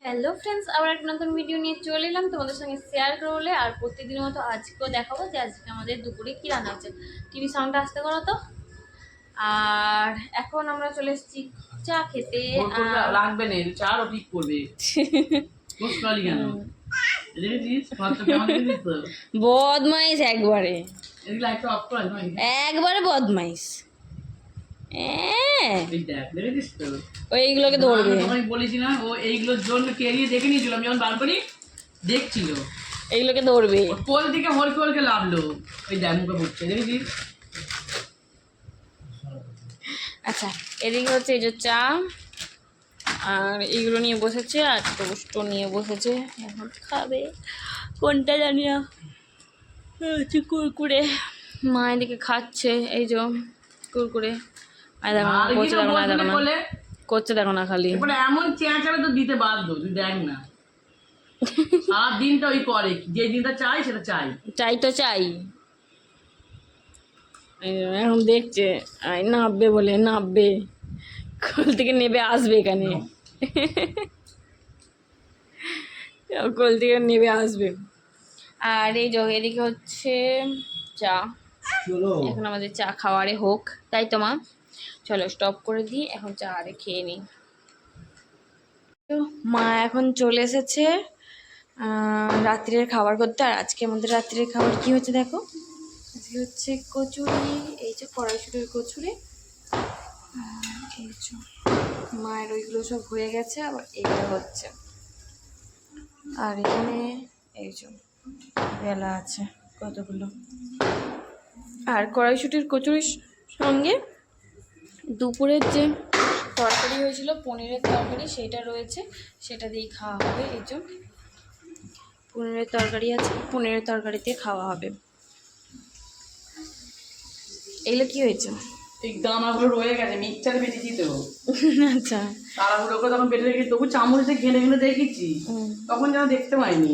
Hello friends, আবার একটা নতুন ভিডিও নিয়ে চলে এলাম তোমাদের সঙ্গে শেয়ার করলে। আর প্রতিদিনের মতো আজকেও দেখাবো যে আজকে আমাদের দুপুরে কী রান্না হচ্ছে। টিভি সাউন্ডটা আসতে করো তো। আর এখন আমরা চলে এসেছি চা খেতে। লাগবে না, চা ঠিক করবে। বদমাইশ একবারে, একবারে বদমাইশ। এইগুলোকে ধরবে। আমি বলেছি না, ও এইগুলোর জন্য কেরিয়ে দেখে নিয়েছিলাম যখন বার করি দেখছিল, এইগুলোকে ধরবে। কোল থেকে হলকে হলকে লাভলো। ওই দেখ মুখে পড়ছে, দেখেছিস? আচ্ছা, এদিকে হচ্ছে এই যে চা, আর এইগুলো নিয়ে বসেছে, আর টোস্ট নিয়ে বসেছে। এখন খাবে কোনটা জানি না, কুরকুরে। মা এদিকে খাচ্ছে, এই যে কুরকুরে। আয় দেখো না, করছে দেখো না, দেখো না করছে, দেখো না খালি এমন চেঁচাবে তো দিতে বাধ্য। তুই দেখ না, সারা দিনটা ওই করে, যে দিনটা চাই সেটা চাই, চাই তো চাই। এখন দেখছে নাববে বলে, নাববে কোল থেকে নেবে আসবে এখানে, কোল থেকে নেবে আসবে। আর এই যে এদিকে হচ্ছে চা। এখন আমাদের চা খাওয়ারে হোক, তাই তো মা? চলো স্টপ করে দিই, এখন চা আরে খেয়ে নিই। মা এখন চলে এসেছে রাত্রের খাবার করতে। আর আজকে আমাদের রাত্রের খাবার কি হচ্ছে দেখো, আজকে হচ্ছে কচুরি। এই যে কড়াইশুটির কচুরি, এই যে মায়ের ওইগুলো সব হয়ে গেছে, আবার এইগুলো হচ্ছে। আর এখানে এই যে বেলা আছে কতগুলো। আর কড়াইশুটির কচুরির সঙ্গে দুপুরের যে তরকারি হয়েছিল, পনিরের তরকারি, সেটা রয়েছে, সেটা দিয়েই খাওয়া হবে। এই যে পনিরের তরকারি আছে, পনিরের তরকারি দিয়ে খাওয়া হবে। এগুলো কি হয়েছে? এই দানাগুলো রয়ে গেছে, মিক্সচারে বেটেছি তো। আচ্ছা, তাড়াহুড়ো করে তখন বেটে রেখেছি, তবু চামচে ঘেলে ঘেলে দেখেছি, তখন যেন দেখতে পাইনি।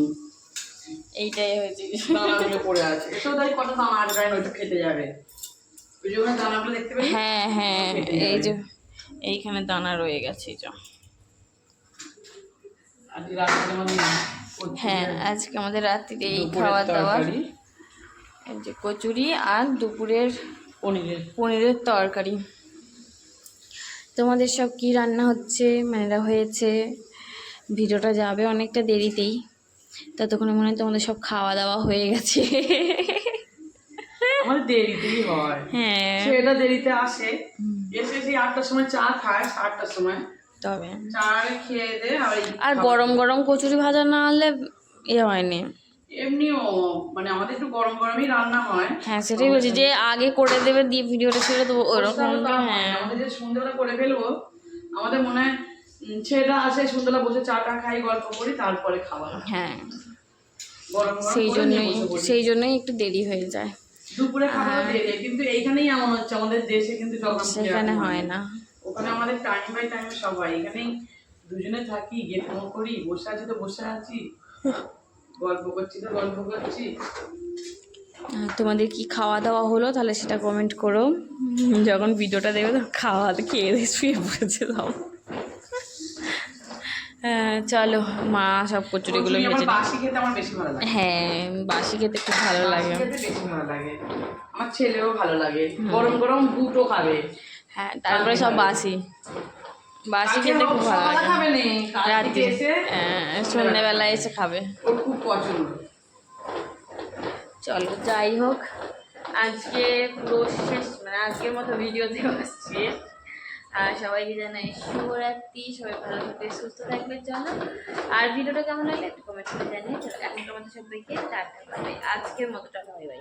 এইটাই হয়েছে, দানাগুলো পড়ে আছে। এসব তাই কত দানা আটকায় না, ওইটা খেতে যাবে। ওই যে ওখানে দানাগুলো দেখতে পাই। হ্যাঁ হ্যাঁ, এই যে এইখানে দানা রয়ে গেছে। এই যে হ্যাঁ, আজকে আমাদের রাত্রিরে এই খাওয়া দাওয়া, এই যে কচুরি আর দুপুরের পনিরের তরকারি। তোমাদের সব কি রান্না হচ্ছে, মানে হয়েছে? ভিডিওটা যাবে অনেকটা দেরিতেই, ততক্ষণে মনে হয় তোমাদের সব খাওয়া দাওয়া হয়ে গেছে। আমাদের দেরিতেই হয়, হ্যাঁ সেটা দেরিতে আসে, এসে সেই 8টার সময় চা খায়, 8টার সময় তবে চা খেয়ে দে। আর গরম গরম কচুরি ভাজা না হলে হয়নি। এমনিও মানে আমাদের একটু গরম গরমই রান্না হয়। হ্যাঁ, সেটাই বলছি, যে আগে করে দেবে দিয়ে ভিডিওটা ছেড়ে দেবো ওরকম। হ্যাঁ, আমাদের যে সন্ধ্যাবেলা করে ফেলবো, আমাদের মনে হয় ছেলেটা আসে, সন্ধ্যাবেলা বসে চাটা খাই, গল্প করি, তারপরে খাওয়া। হ্যাঁ, গরম সেই জন্যই একটু দেরি হয়ে যায় দুপুরে খাওয়া দেরি। কিন্তু এইখানেই এমন হচ্ছে, আমাদের দেশে কিন্তু সেখানে হয় না। ওখানে আমাদের টাইম বাই টাইম সবাই এখানেই দুজনে থাকি, গেট করি, বসে আছি তো বসে আছি, গল্প করছি তো গল্প করছি। তোমাদের কি খাওয়া দাওয়া হলো তাহলে সেটা কমেন্ট করো। যখন ভিডিওটা দেখবে তো খাওয়া খেয়ে দিয়ে শুয়ে পড়েছে সব। হ্যাঁ চলো, মা সব কচুরিগুলো ভেজে। বাসি খেতে আমার বেশি ভালো লাগে। হ্যাঁ, বাসি খেতে খুব ভালো লাগে, বেশি ভালো লাগে, আমার ছেলেও ভালো লাগে। গরম গরম দুটো খাবে। হ্যাঁ, তারপরে সব বাসি খেতে খুব ভালো লাগে। রাত্রে সন্ধ্যেবেলায় এসে খাবে, ওর খুব পছন্দ। চলো যাই হোক, আজকে পুরো শেষ, মানে আজকের মতো ভিডিও দেওয়া শেষ। আর সবাইকে জানাই শুভরাত্রি, সবাই ভালো থাকবে, সুস্থ থাকবে। চলো, আর ভিডিওটা কেমন লাগলে একটু কমেন্ট করে জানিয়ে। চলো এখন তোমাদের সবাইকে টাটা, বাই বাই। আজকের মতো টাটা, বাই বাই।